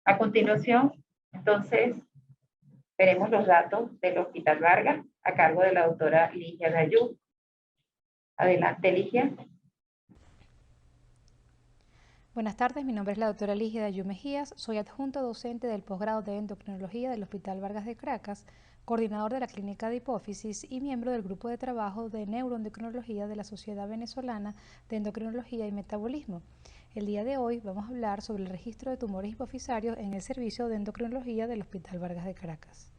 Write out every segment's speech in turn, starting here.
A continuación, entonces, veremos los datos del Hospital Vargas a cargo de la doctora Ligia Dayú. Adelante, Ligia. Buenas tardes, mi nombre es la doctora Ligia Dayú Mejías, soy adjunta docente del posgrado de endocrinología del Hospital Vargas de Caracas, coordinador de la clínica de hipófisis y miembro del grupo de trabajo de neuroendocrinología de la Sociedad Venezolana de Endocrinología y Metabolismo. El día de hoy vamos a hablar sobre el registro de tumores hipofisarios en el servicio de endocrinología del Hospital Vargas de Caracas.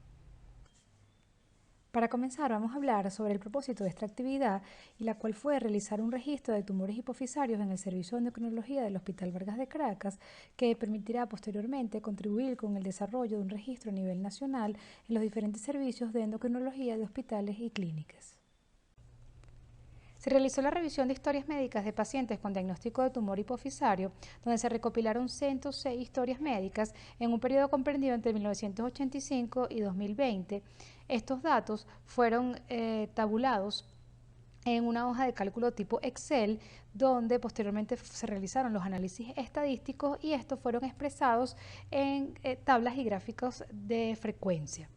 Para comenzar, vamos a hablar sobre el propósito de esta actividad y la cual fue realizar un registro de tumores hipofisarios en el servicio de endocrinología del Hospital Vargas de Caracas, que permitirá posteriormente contribuir con el desarrollo de un registro a nivel nacional en los diferentes servicios de endocrinología de hospitales y clínicas. Se realizó la revisión de historias médicas de pacientes con diagnóstico de tumor hipofisario, donde se recopilaron 106 historias médicas en un periodo comprendido entre 1985 y 2020. Estos datos fueron tabulados en una hoja de cálculo tipo Excel, donde posteriormente se realizaron los análisis estadísticos y estos fueron expresados en tablas y gráficos de frecuencia.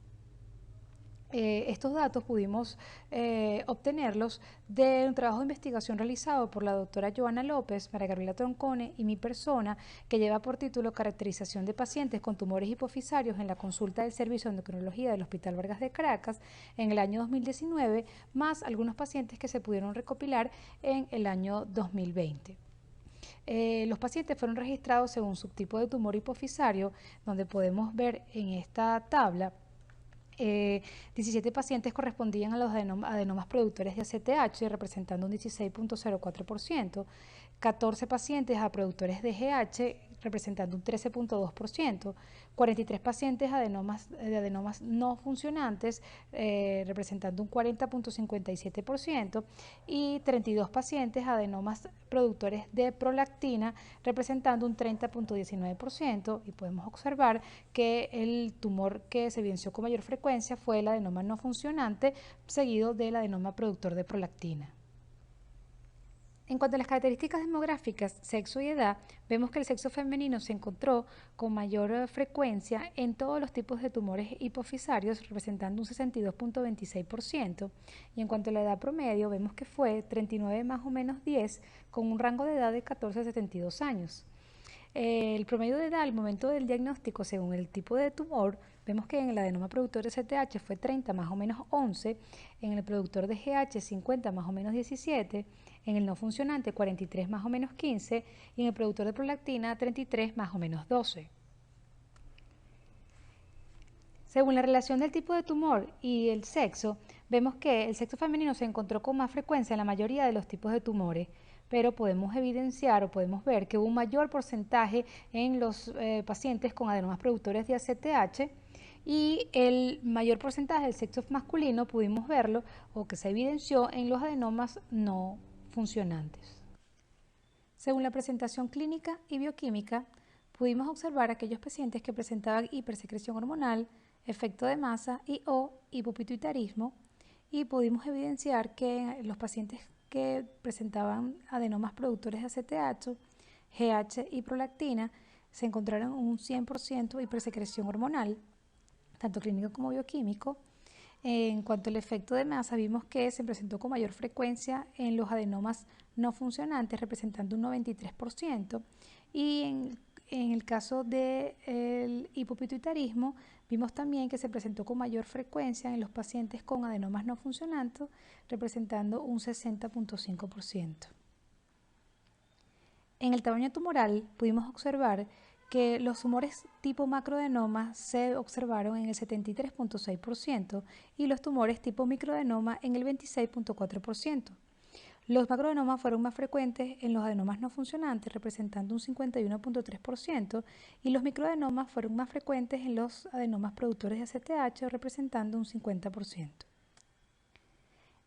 Estos datos pudimos obtenerlos de un trabajo de investigación realizado por la doctora Joana López, María Gabriela Troncone y mi persona, que lleva por título Caracterización de pacientes con tumores hipofisarios en la consulta del Servicio de Endocrinología del Hospital Vargas de Caracas en el año 2019, más algunos pacientes que se pudieron recopilar en el año 2020. Los pacientes fueron registrados según subtipo de tumor hipofisario, donde podemos ver en esta tabla 17 pacientes correspondían a los adenomas productores de ACTH, representando un 16.04%, 14 pacientes a productores de GH, representando un 13.2%, 43 pacientes de adenomas no funcionantes, representando un 40.57%, y 32 pacientes adenomas productores de prolactina, representando un 30.19%, y podemos observar que el tumor que se evidenció con mayor frecuencia fue el adenoma no funcionante, seguido del adenoma productor de prolactina. En cuanto a las características demográficas, sexo y edad, vemos que el sexo femenino se encontró con mayor frecuencia en todos los tipos de tumores hipofisarios, representando un 62.26%, y en cuanto a la edad promedio, vemos que fue 39 más o menos 10, con un rango de edad de 14 a 72 años. El promedio de edad al momento del diagnóstico según el tipo de tumor, vemos que en el adenoma productor de CTH fue 30 más o menos 11, en el productor de GH 50 más o menos 17, en el no funcionante 43 más o menos 15 y en el productor de prolactina 33 más o menos 12. Según la relación del tipo de tumor y el sexo, vemos que el sexo femenino se encontró con más frecuencia en la mayoría de los tipos de tumores, pero podemos evidenciar o podemos ver que hubo un mayor porcentaje en los pacientes con adenomas productores de ACTH y el mayor porcentaje del sexo masculino pudimos verlo o que se evidenció en los adenomas no funcionantes. Según la presentación clínica y bioquímica, pudimos observar aquellos pacientes que presentaban hipersecreción hormonal, efecto de masa y o hipopituitarismo, y pudimos evidenciar que los pacientes que presentaban adenomas productores de ACTH, GH y prolactina se encontraron un 100% hipersecreción hormonal, tanto clínico como bioquímico. En cuanto al efecto de masa, vimos que se presentó con mayor frecuencia en los adenomas no funcionantes, representando un 93%, y en el caso del hipopituitarismo, vimos también que se presentó con mayor frecuencia en los pacientes con adenomas no funcionantes, representando un 60.5%. En el tamaño tumoral pudimos observar que los tumores tipo macroadenoma se observaron en el 73.6% y los tumores tipo microadenoma en el 26.4%. Los macroadenomas fueron más frecuentes en los adenomas no funcionantes, representando un 51.3%, y los microadenomas fueron más frecuentes en los adenomas productores de ACTH, representando un 50%.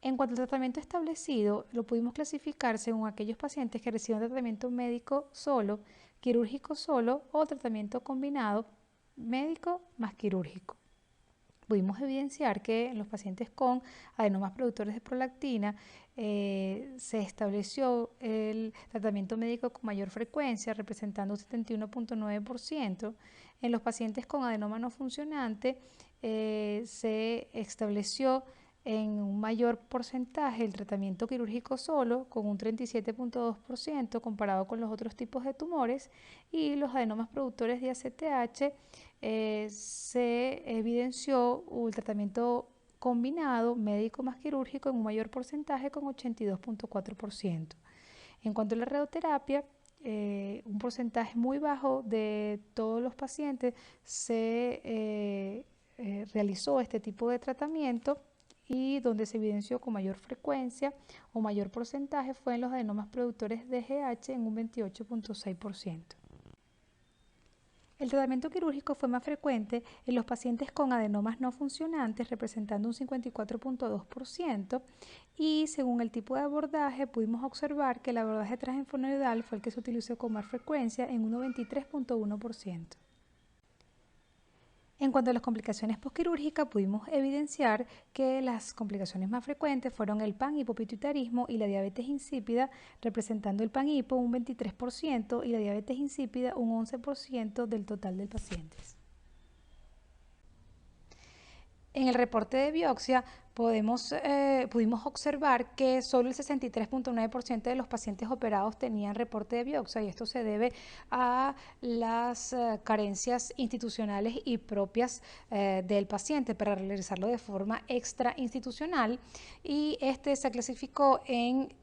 En cuanto al tratamiento establecido, lo pudimos clasificar según aquellos pacientes que reciben tratamiento médico solo, quirúrgico solo o tratamiento combinado médico más quirúrgico. pudimos evidenciar que en los pacientes con adenomas productores de prolactina se estableció el tratamiento médico con mayor frecuencia, representando un 71.9%. En los pacientes con adenoma no funcionante se estableció en un mayor porcentaje el tratamiento quirúrgico solo, con un 37.2% comparado con los otros tipos de tumores, y los adenomas productores de ACTH se evidenció el tratamiento combinado médico más quirúrgico en un mayor porcentaje, con 82.4%. En cuanto a la radioterapia, un porcentaje muy bajo de todos los pacientes se realizó este tipo de tratamiento, y donde se evidenció con mayor frecuencia o mayor porcentaje fue en los adenomas productores de GH en un 28.6%. El tratamiento quirúrgico fue más frecuente en los pacientes con adenomas no funcionantes, representando un 54.2%, y según el tipo de abordaje pudimos observar que el abordaje translinfonoidal fue el que se utilizó con más frecuencia en un 93.1%. En cuanto a las complicaciones postquirúrgicas, pudimos evidenciar que las complicaciones más frecuentes fueron el panhipopituitarismo y la diabetes insípida, representando el panhipo un 23% y la diabetes insípida un 11% del total de pacientes. En el reporte de biopsia pudimos observar que solo el 63.9% de los pacientes operados tenían reporte de biopsia, y esto se debe a las carencias institucionales y propias del paciente para realizarlo de forma extrainstitucional, y este se clasificó en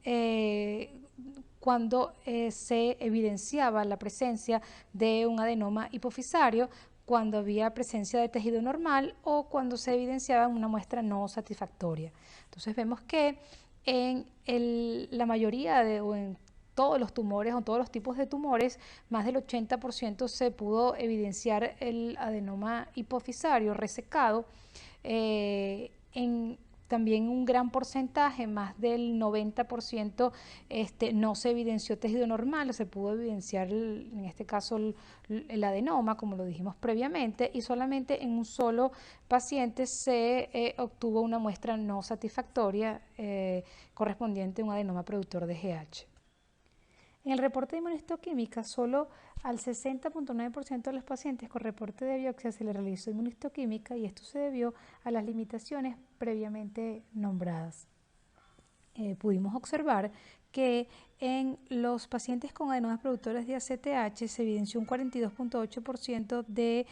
cuando se evidenciaba la presencia de un adenoma hipofisario, cuando había presencia de tejido normal o cuando se evidenciaba una muestra no satisfactoria. Entonces vemos que en la mayoría o en todos los tumores o todos los tipos de tumores, más del 80% se pudo evidenciar el adenoma hipofisario resecado. También un gran porcentaje, más del 90%, no se evidenció tejido normal, se pudo evidenciar en este caso el adenoma, como lo dijimos previamente, y solamente en un solo paciente se obtuvo una muestra no satisfactoria correspondiente a un adenoma productor de GH. En el reporte de inmunistoquímica, solo al 60.9% de los pacientes con reporte de biopsia se le realizó inmunistoquímica, y esto se debió a las limitaciones previamente nombradas. Pudimos observar que en los pacientes con adenomas productores de ACTH se evidenció un 42.8% de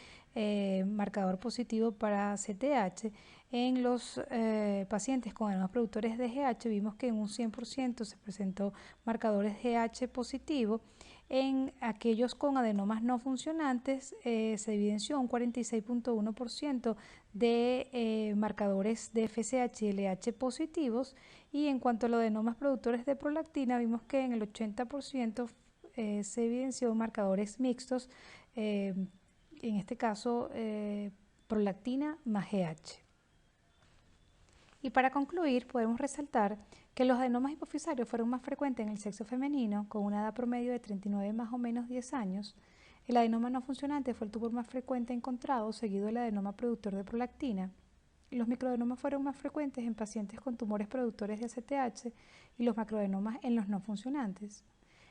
marcador positivo para ACTH. En los pacientes con adenomas productores de GH vimos que en un 100% se presentó marcadores GH positivo. En aquellos con adenomas no funcionantes se evidenció un 46.1% de marcadores de FSH y LH positivos, y en cuanto a los adenomas productores de prolactina vimos que en el 80% se evidenció marcadores mixtos, en este caso prolactina más GH. Y para concluir, podemos resaltar que los adenomas hipofisarios fueron más frecuentes en el sexo femenino, con una edad promedio de 39 más o menos 10 años. El adenoma no funcionante fue el tumor más frecuente encontrado, seguido del adenoma productor de prolactina. Los microadenomas fueron más frecuentes en pacientes con tumores productores de ACTH y los macroadenomas en los no funcionantes.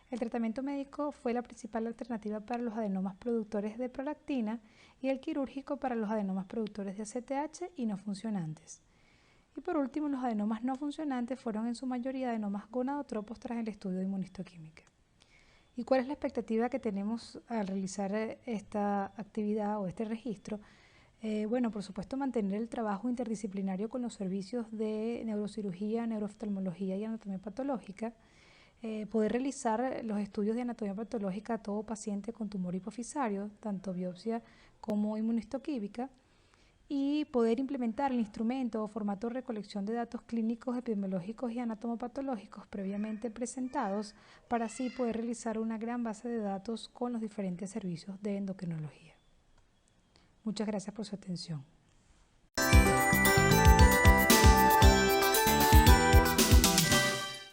El tratamiento médico fue la principal alternativa para los adenomas productores de prolactina y el quirúrgico para los adenomas productores de ACTH y no funcionantes. Y por último, los adenomas no funcionantes fueron en su mayoría adenomas gonadotropos tras el estudio de inmunistoquímica. ¿Y cuál es la expectativa que tenemos al realizar esta actividad o este registro? Bueno, por supuesto, mantener el trabajo interdisciplinario con los servicios de neurocirugía, neurooftalmología y anatomía patológica, poder realizar los estudios de anatomía patológica a todo paciente con tumor hipofisario, tanto biopsia como inmunistoquímica, y poder implementar el instrumento o formato de recolección de datos clínicos, epidemiológicos y anatomopatológicos previamente presentados, para así poder realizar una gran base de datos con los diferentes servicios de endocrinología. Muchas gracias por su atención.